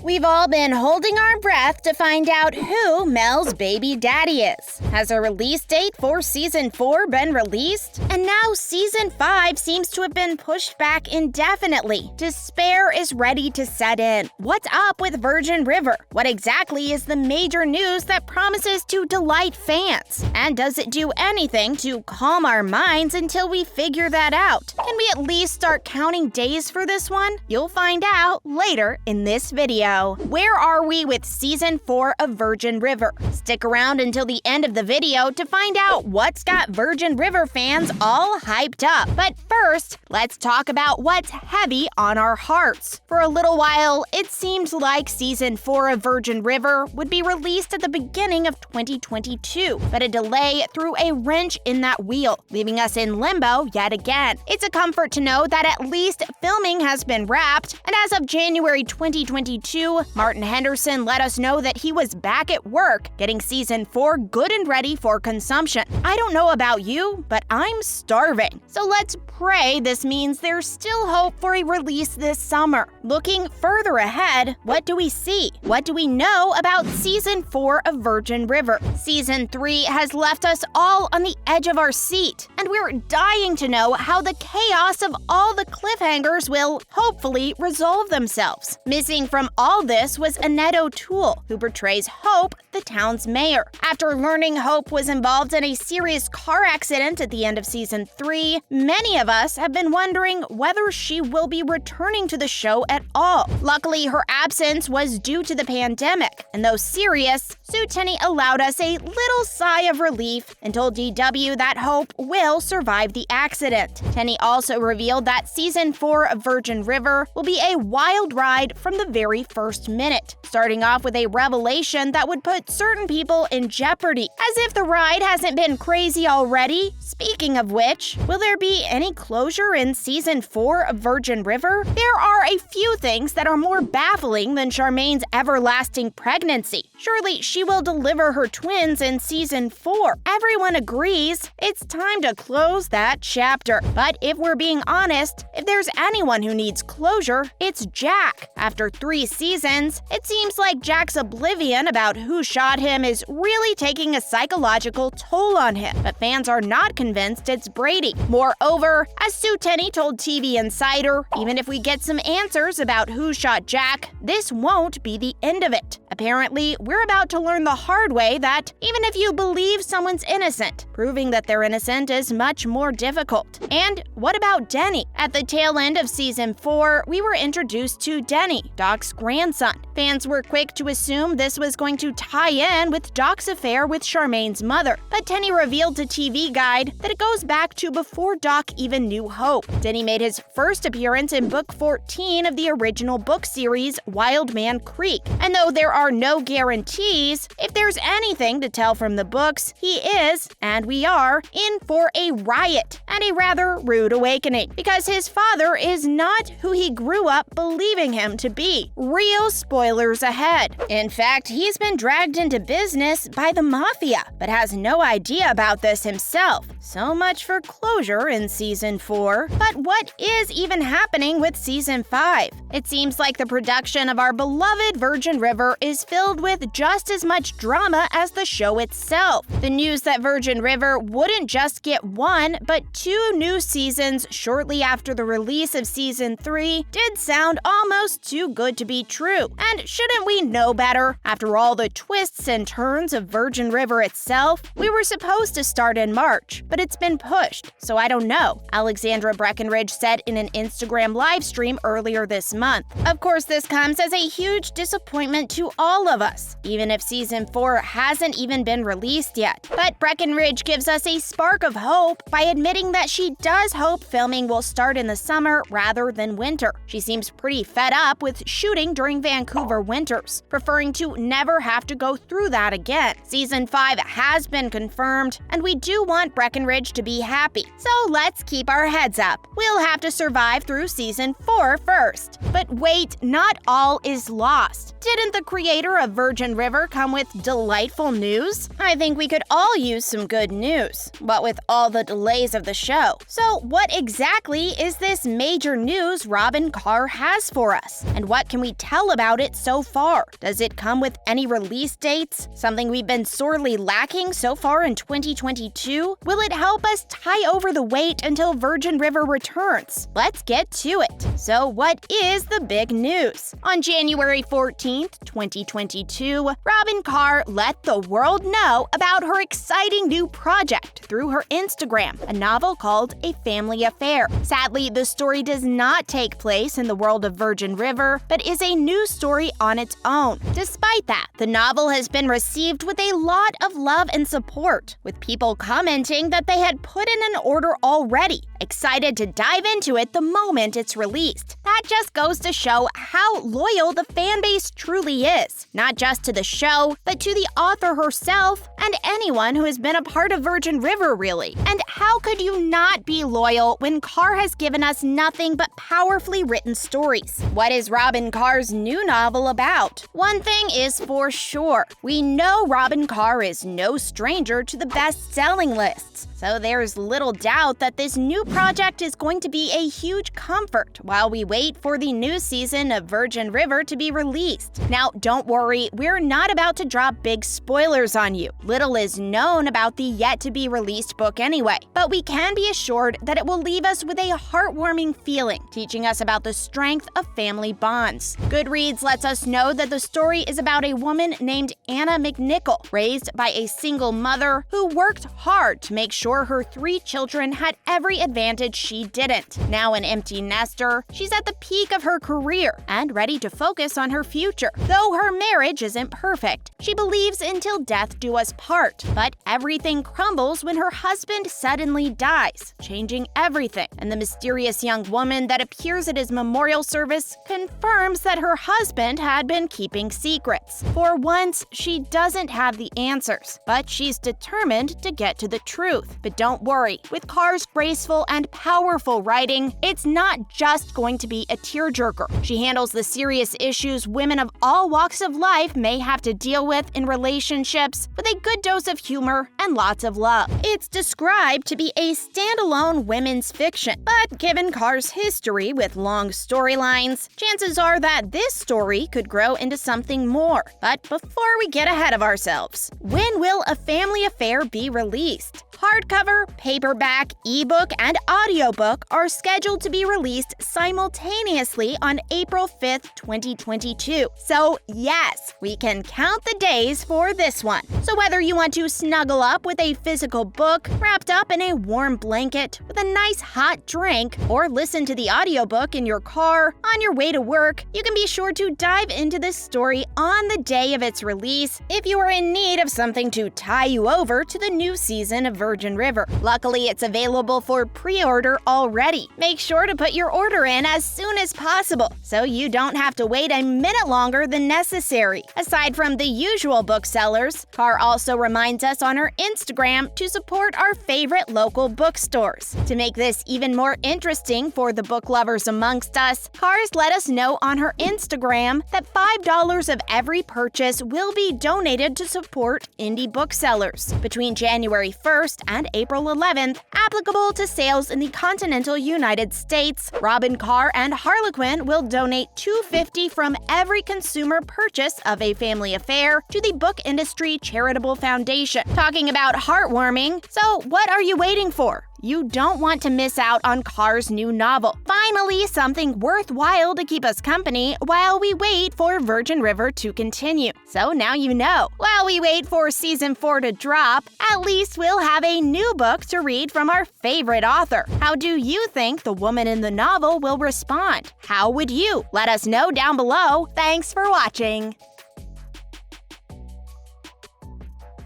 We've all been holding our breath to find out who Mel's baby daddy is. Has a release date for Season 4 been released? And now Season 5 seems to have been pushed back indefinitely. Despair is ready to set in. What's up with Virgin River? What exactly is the major news that promises to delight fans? And does it do anything to calm our minds until we figure that out? Can we at least start counting days for this one? You'll find out later in this video. Where are we with Season 4 of Virgin River? Stick around until the end of the video to find out what's got Virgin River fans all hyped up. But first, let's talk about what's heavy on our hearts. For a little while, it seemed like Season 4 of Virgin River would be released at the beginning of 2022, but a delay threw a wrench in that wheel, leaving us in limbo yet again. It's a comfort to know that at least filming has been wrapped, and as of January 2022, Martin Henderson let us know that he was back at work, getting Season 4 good and ready for consumption. I don't know about you, but I'm starving. So let's pray this means there's still hope for a release this summer. Looking further ahead, what do we see? What do we know about Season 4 of Virgin River? Season 3 has left us all on the edge of our seat, and we're dying to know how the chaos of all the cliffhangers will hopefully resolve themselves. Missing from all this was Annette O'Toole, who portrays Hope, the town's mayor. After learning Hope was involved in a serious car accident at the end of Season 3, many of us have been wondering whether she will be returning to the show at all. Luckily, her absence was due to the pandemic, and though serious, Sue Tenney allowed us a little sigh of relief and told DW that Hope will survive the accident. Tenney also revealed that Season 4 of Virgin River will be a wild ride from the very first minute, starting off with a revelation that would put certain people in jeopardy. As if the ride hasn't been crazy already. Speaking of which, will there be any closure in Season 4 of Virgin River? There are a few things that are more baffling than Charmaine's everlasting pregnancy. Surely she will deliver her twins in Season 4. Everyone agrees it's time to close that chapter. But if we're being honest, if there's anyone who needs closure, it's Jack. After 3 seasons, it seems like Jack's oblivion about who shot him is really taking a psychological toll on him. But fans are not convinced it's Brady. Moreover, as Sue Tenney told TV Insider, even if we get some answers about who shot Jack, this won't be the end of it. Apparently, we're about to learn the hard way that even if you believe someone's innocent, proving that they're innocent is much more difficult. And what about Denny? At the tail end of Season 4, we were introduced to Denny, Doc's grandson. Fans were quick to assume this was going to tie in with Doc's affair with Charmaine's mother, but Denny revealed to TV Guide that it goes back to before Doc even knew Hope. Denny made his first appearance in Book 14 of the original book series, Wild Man Creek. And though there are no guarantees, if there's anything to tell from the books, he is, and we are, in for a riot and a rather rude awakening, because his father is not who he grew up believing him to be. Real spoilers ahead. In fact, he's been dragged into business by the mafia, but has no idea about this himself. So much for closure in Season 4. But what is even happening with Season 5? It seems like the production of our beloved Virgin River is filled with just as much drama as the show itself. The news that Virgin River wouldn't just get 1, but 2 new seasons shortly after the release of Season 3 did sound almost too good to be true. And shouldn't we know better? After all the twists and turns of Virgin River itself, we were supposed to start in March, but it's been pushed, so I don't know, Alexandra Breckenridge said in an Instagram livestream earlier this month. Of course, this comes as a huge disappointment to all of us, even if Season 4 hasn't even been released yet. But Breckenridge gives us a spark of hope by admitting that she does hope filming will start in the summer rather than winter. She seems pretty fed up with shooting during Vancouver winters, preferring to never have to go through that again. Season 5 has been confirmed, and we do want Breckenridge to be happy. So let's keep our heads up. We'll have to survive through Season 4 first. But wait, not all is lost. Didn't the creator of Virgin River come with delightful news? I think we could all use some good news, what with all the delays of the show. So what exactly is this major news Robyn Carr has for us? And what can we tell about it so far? Does it come with any release dates? Something we've been sorely lacking so far in 2022? Will it help us tie over the wait until Virgin River returns? Let's get to it. So what is the big news? On January 14th, 2022, Robyn Carr let the world know about her exciting new project through her Instagram, a novel called A Family Affair. Sadly, the story does not take place in the world of Virgin River, but is a new story on its own. Despite that, the novel has been received with a lot of love and support, with people commenting that they had put in an order already, excited to dive into it the moment it's released. That just goes to show how loyal the fanbase truly is, not just to the show, but to the author herself and anyone who has been a part of Virgin River, really. And how could you not be loyal when Carr has given us nothing but powerfully written stories? What is Robyn Carr's new novel about? One thing is for sure. We know Robyn Carr is no stranger to the best-selling lists, so there's little doubt that this new project is going to be a huge comfort while we wait for the new season of Virgin River to be released. Now, don't worry, we're not about to drop big spoilers on you. Little is known about the yet-to-be-released book anyway, but we can be assured that it will leave us with a heartwarming feeling, teaching us about the strength of family bonds. Goodreads lets us know that the story is about a woman named Anna McNichol, raised by a single mother who worked hard to make sure her 3 children had every advantage she didn't. Now an empty nester, she's at the peak of her career and ready to focus on her future. Though her marriage isn't perfect, she believes until death do us part. But everything crumbles when her husband suddenly dies, changing everything. And the mysterious young woman that appears at his memorial service confirms that her husband had been keeping secrets. For once, she doesn't have the answers, but she's determined to get to the truth. But don't worry, with Carr's graceful and powerful writing, it's not just going to be a tearjerker. She handles the serious issues women of all walks of life may have to deal with in relationships with a good dose of humor and lots of love. It's described to be a standalone women's fiction, but given Carr's history with long storylines, chances are that this story could grow into something more. But before we get ahead of ourselves, when will A Family Affair be released? Hardcover, paperback, ebook, and audiobook are scheduled to be released simultaneously on April 5th, 2022. So yes, we can count the days for this one. So whether you want to snuggle up with a physical book, wrapped up in a warm blanket, with a nice hot drink, or listen to the audiobook in your car, on your way to work, you can be sure to dive into this story on the day of its release if you are in need of something to tie you over to the new season of Virgin River. Luckily, it's available for pre-order already. Make sure to put your order in as soon as possible so you don't have to wait a minute longer than necessary. Aside from the usual booksellers, Carr also reminds us on her Instagram to support our favorite local bookstores. To make this even more interesting for the book lovers amongst us, Carr's let us know on her Instagram that $5 of every purchase will be donated to support indie booksellers between January 1st and April 11th, applicable to sales in the continental United States. Robyn Carr and Harlequin will donate $2.50 from every consumer purchase of A Family Affair to the Book Industry Charitable Foundation. Talking about heartwarming, so what are you waiting for? You don't want to miss out on Carr's new novel. Finally, something worthwhile to keep us company while we wait for Virgin River to continue. So now you know. While we wait for Season 4 to drop, at least we'll have a new book to read from our favorite author. How do you think the woman in the novel will respond? How would you? Let us know down below. Thanks for watching.